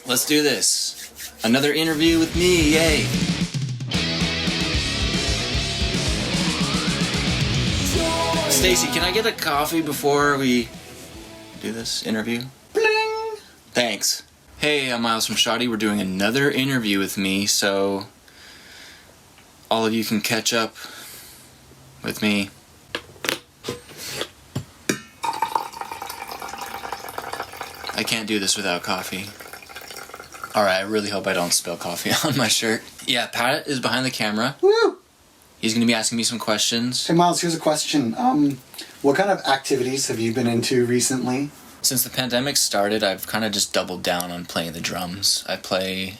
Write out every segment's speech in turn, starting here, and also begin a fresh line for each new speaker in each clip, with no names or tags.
let's do this. Another interview with me, yay! Stacy, can I get a coffee before we do this interview? Bling! Thanks. Hey, I'm Miles from SHOTTY. We're doing another interview with me, so all of you can catch up with me. I can't do this without coffee. Alright, I really hope I don't spill coffee on my shirt. Yeah, Pat is behind the camera.
Woo!
He's going to be asking me some questions.
Hey Miles, here's a question. What kind of activities have you been into recently?
Since the pandemic started, I've kind of just doubled down on playing the drums. I play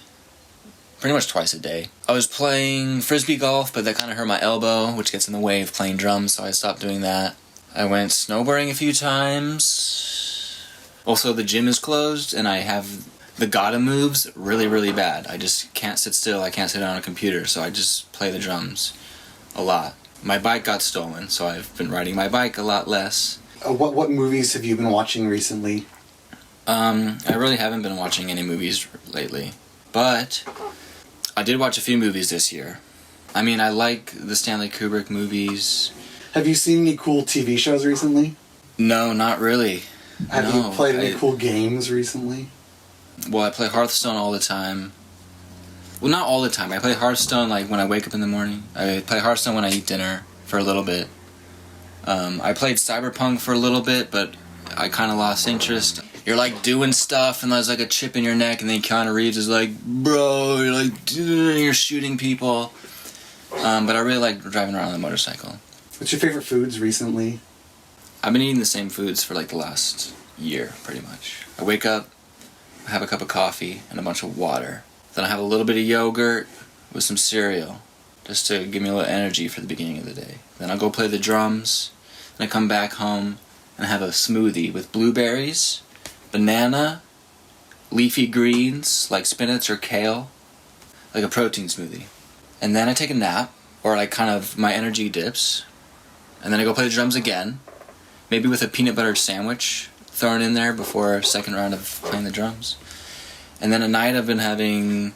pretty much twice a day. I was playing frisbee golf, but that kind of hurt my elbow, which gets in the way of playing drums, so I stopped doing that. I went snowboarding a few times. Also, the gym is closed, and I have the gotta moves really, really bad. I just can't sit still. I can't sit on a computer, so I just play the drums a lot. My bike got stolen, so I've been riding my bike a lot less.
What movies have you been watching recently?
I really haven't been watching any movies lately, but I did watch a few movies this year. I mean, I like the Stanley Kubrick movies.
Have you seen any cool TV shows recently?
No, not really.
Have you played any cool games recently?
Well, I play Hearthstone all the time. Well, not all the time. I play Hearthstone like when I wake up in the morning. I play Hearthstone when I eat dinner for a little bit. I played Cyberpunk for a little bit, but I kind of lost interest. You're like doing stuff and there's like a chip in your neck, and then Keanu Reeves is like, bro, you're shooting people. But I really like driving around on a motorcycle.
What's your favorite foods recently?
I've been eating the same foods for like the last year, pretty much. I wake up, I have a cup of coffee and a bunch of water. Then I have a little bit of yogurt with some cereal, just to give me a little energy for the beginning of the day. Then I'll go play the drums, and I come back home and have a smoothie with blueberries, banana, leafy greens like spinach or kale, like a protein smoothie. And then I take a nap, or like kind of my energy dips, and then I go play the drums again, maybe with a peanut butter sandwich thrown in there before a second round of playing the drums. And then at night I've been having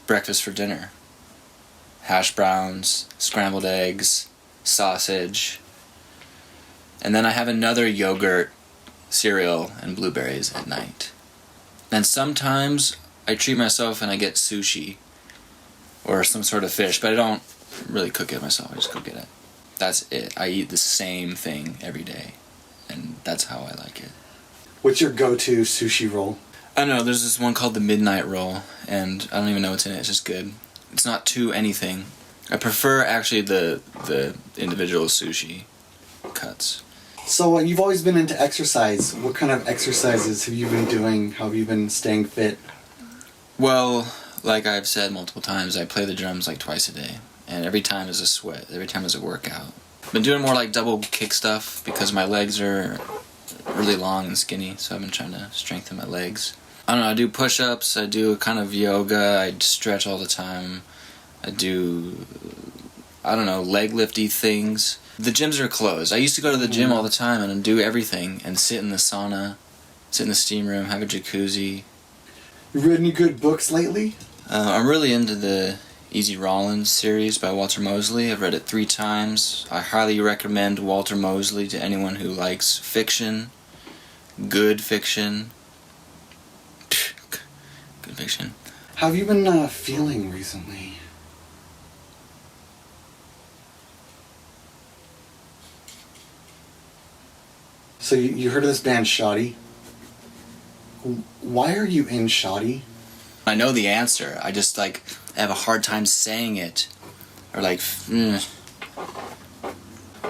breakfast for dinner. Hash browns, scrambled eggs, sausage. And then I have another yogurt, cereal, and blueberries at night. And sometimes I treat myself and I get sushi or some sort of fish, but I don't really cook it myself. I just go get it. That's it. I eat the same thing every day, and that's how I like it.
What's your go-to sushi roll?
I don't know, there's this one called the Midnight Roll, and I don't even know what's in it. It's just good. It's not too anything. I prefer actually the individual sushi cuts.
So you've always been into exercise. What kind of exercises have you been doing? How have you been staying fit?
Well, like I've said multiple times, I play the drums like twice a day, and every time is a sweat. Every time is a workout. I've been doing more like double kick stuff because my legs are really long and skinny, so I've been trying to strengthen my legs. I don't know, I do push-ups, I do kind of yoga, I stretch all the time, I do, I don't know, leg lifty things. The gyms are closed. I used to go to the gym all the time and do everything, and sit in the sauna, sit in the steam room, have a jacuzzi.
You read any good books lately?
I'm really into the Easy Rollins series by Walter Mosley. I've read it 3 times. I highly recommend Walter Mosley to anyone who likes fiction, good fiction. Good fiction.
How have you been feeling recently? So you heard of this band SHOTTY? Why are you in SHOTTY?
I know the answer. I just I have a hard time saying it. Or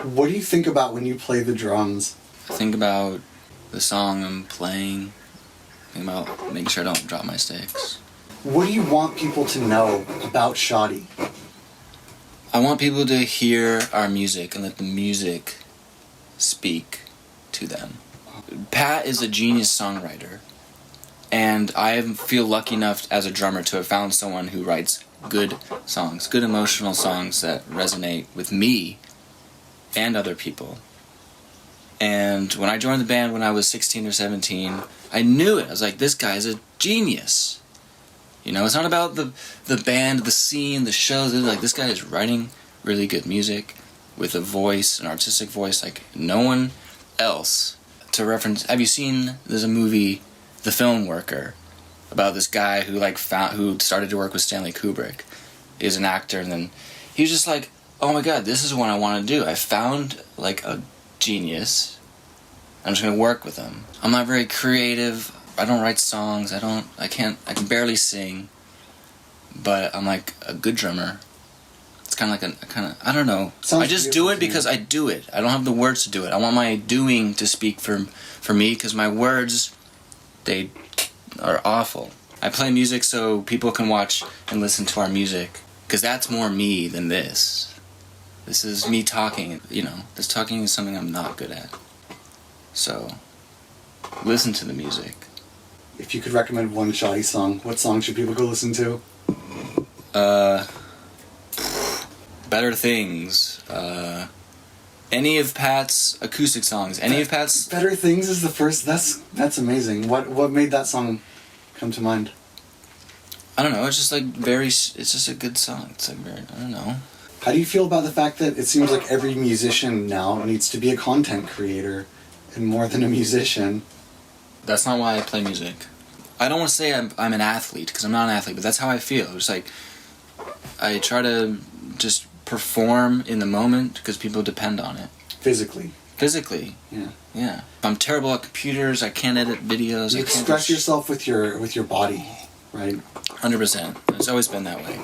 What do you think about when you play the drums?
I think about the song I'm playing. I think about making sure I don't drop my sticks.
What do you want people to know about SHOTTY?
I want people to hear our music and let the music speak to them. Pat is a genius songwriter, and I feel lucky enough as a drummer to have found someone who writes good songs, good emotional songs that resonate with me and other people. And when I joined the band when I was 16 or 17, I knew it. I was like, this guy's a genius. You know, it's not about the band, the scene, the shows. Like, this guy is writing really good music with a voice, an artistic voice, like no one else. To reference, have you seen, there's a movie, The Film Worker, about this guy who who started to work with Stanley Kubrick. He's an actor, and then he was just like, oh my god, this is what I want to do. I found like a genius. I'm just gonna work with him. I'm not very creative. I don't write songs. I can barely sing. But I'm like a good drummer. It's kind of like I don't know. I just do it because I do it. I don't have the words to do it. I want my doing to speak for me, because my words, they are awful. I play music so people can watch and listen to our music, because that's more me than this. This is me talking, you know. This talking is something I'm not good at. So, listen to the music.
If you could recommend one SHOTTY song, what song should people go listen to?
Better Things. Any of Pat's acoustic songs. Any of Pat's...
Better Things is the first... That's amazing. What made that song come to mind?
I don't know, it's just like it's just a good song. It's like very, I don't know.
How do you feel about the fact that it seems like every musician now needs to be a content creator and more than a musician?
That's not why I play music. I don't want to say I'm an athlete, because I'm not an athlete, but that's how I feel. It's like, I try to just perform in the moment, because people depend on it.
Physically.
Yeah. I'm terrible at computers, I can't edit videos.
You express yourself with your body, right?
100%. It's always been that way.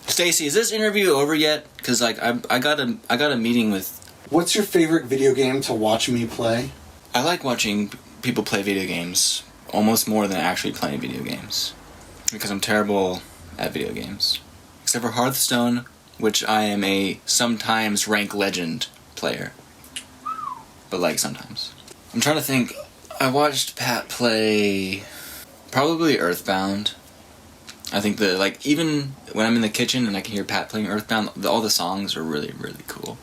Stacy, is this interview over yet? Because like I got a meeting with...
What's your favorite video game to watch me play?
I like watching people play video games almost more than actually playing video games, because I'm terrible at video games. Except for Hearthstone, which I am a sometimes rank legend player. But like sometimes. I'm trying to think. I watched Pat play probably Earthbound. I think even when I'm in the kitchen and I can hear Pat playing Earthbound, all the songs are really, really cool.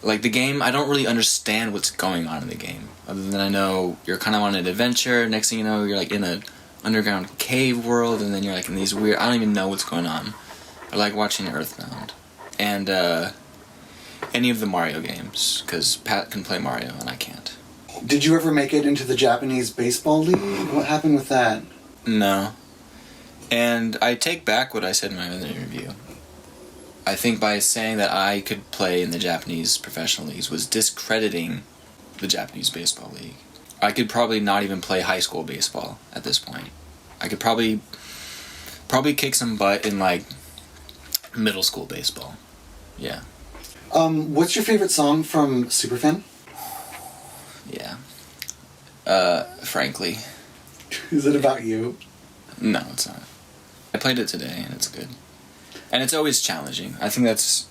Like the game, I don't really understand what's going on in the game, other than I know you're kind of on an adventure. Next thing you know, you're like in an underground cave world, and then you're like in these weird... I don't even know what's going on. I like watching Earthbound. And any of the Mario games, because Pat can play Mario and I can't.
Did you ever make it into the Japanese baseball league? What happened with that?
No. And I take back what I said in my other interview. I think by saying that I could play in the Japanese professional leagues was discrediting the Japanese baseball league. I could probably not even play high school baseball at this point. I could probably kick some butt in like middle school baseball. Yeah.
What's your favorite song from Superfan?
Yeah. Frankly.
Is it about you?
No, it's not. I played it today and it's good. And it's always challenging. I think that's,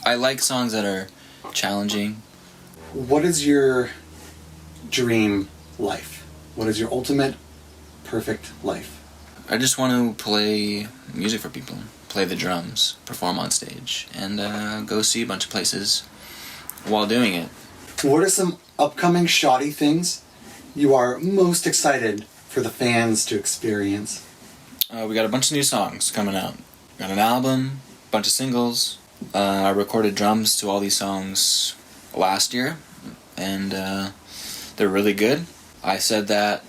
I like songs that are challenging.
What is your dream life? What is your ultimate perfect life?
I just want to play music for people. Play the drums, perform on stage, and go see a bunch of places while doing it.
What are some upcoming SHOTTY things you are most excited for the fans to experience?
We got a bunch of new songs coming out. Got an album, a bunch of singles. I recorded drums to all these songs last year, and they're really good. I said that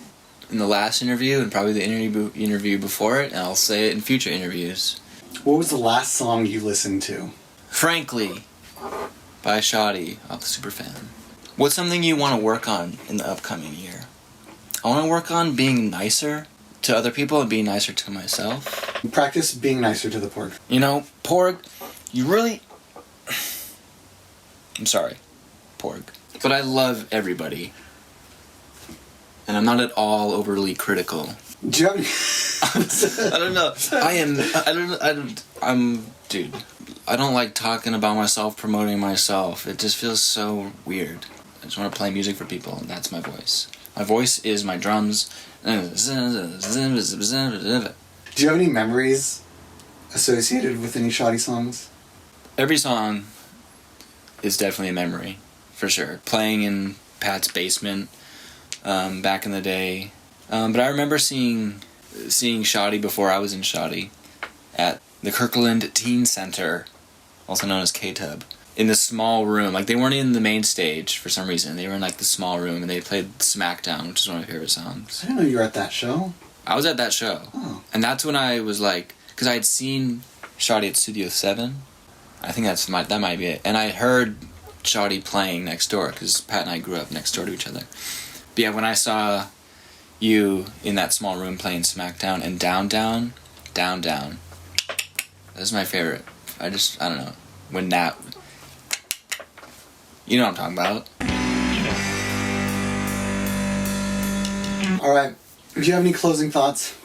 in the last interview and probably the interview before it, and I'll say it in future interviews.
What was the last song you listened to?
Frankly, by SHOTTY off the Superfan. What's something you want to work on in the upcoming year? I want to work on being nicer to other people and being nicer to myself.
Practice being nicer to the porg.
Porg, you really... I'm sorry, Porg. But I love everybody. And I'm not at all overly critical.
Do you have
I don't know. Dude, I don't like talking about myself, promoting myself. It just feels so weird. I just want to play music for people, and that's my voice. My voice is my drums.
Do you have any memories associated with any SHOTTY songs?
Every song is definitely a memory, for sure. Playing in Pat's basement back in the day. But I remember seeing seeing SHOTTY before I was in SHOTTY at the Kirkland Teen Center, also known as K-Tub, in the small room. Like, they weren't in the main stage for some reason. They were in, like, the small room, and they played Smackdown, which is one of my favorite songs.
I didn't know you were at that show.
I was at that show.
Oh.
And that's when I was like, because I had seen SHOTTY at Studio 7. I think that might be it. And I heard SHOTTY playing next door, because Pat and I grew up next door to each other. But yeah, when I saw you in that small room playing Smackdown and Down Down, Down Down, that's my favorite. I don't know. When that... You know what I'm talking about.
Alright, do you have any closing thoughts?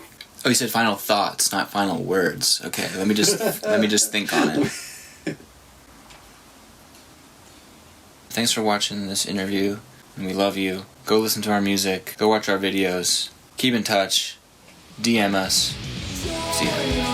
Oh, you said final thoughts, not final words. Okay, let me just think on it. Thanks for watching this interview, and we love you. Go listen to our music, go watch our videos, keep in touch, DM us. See ya.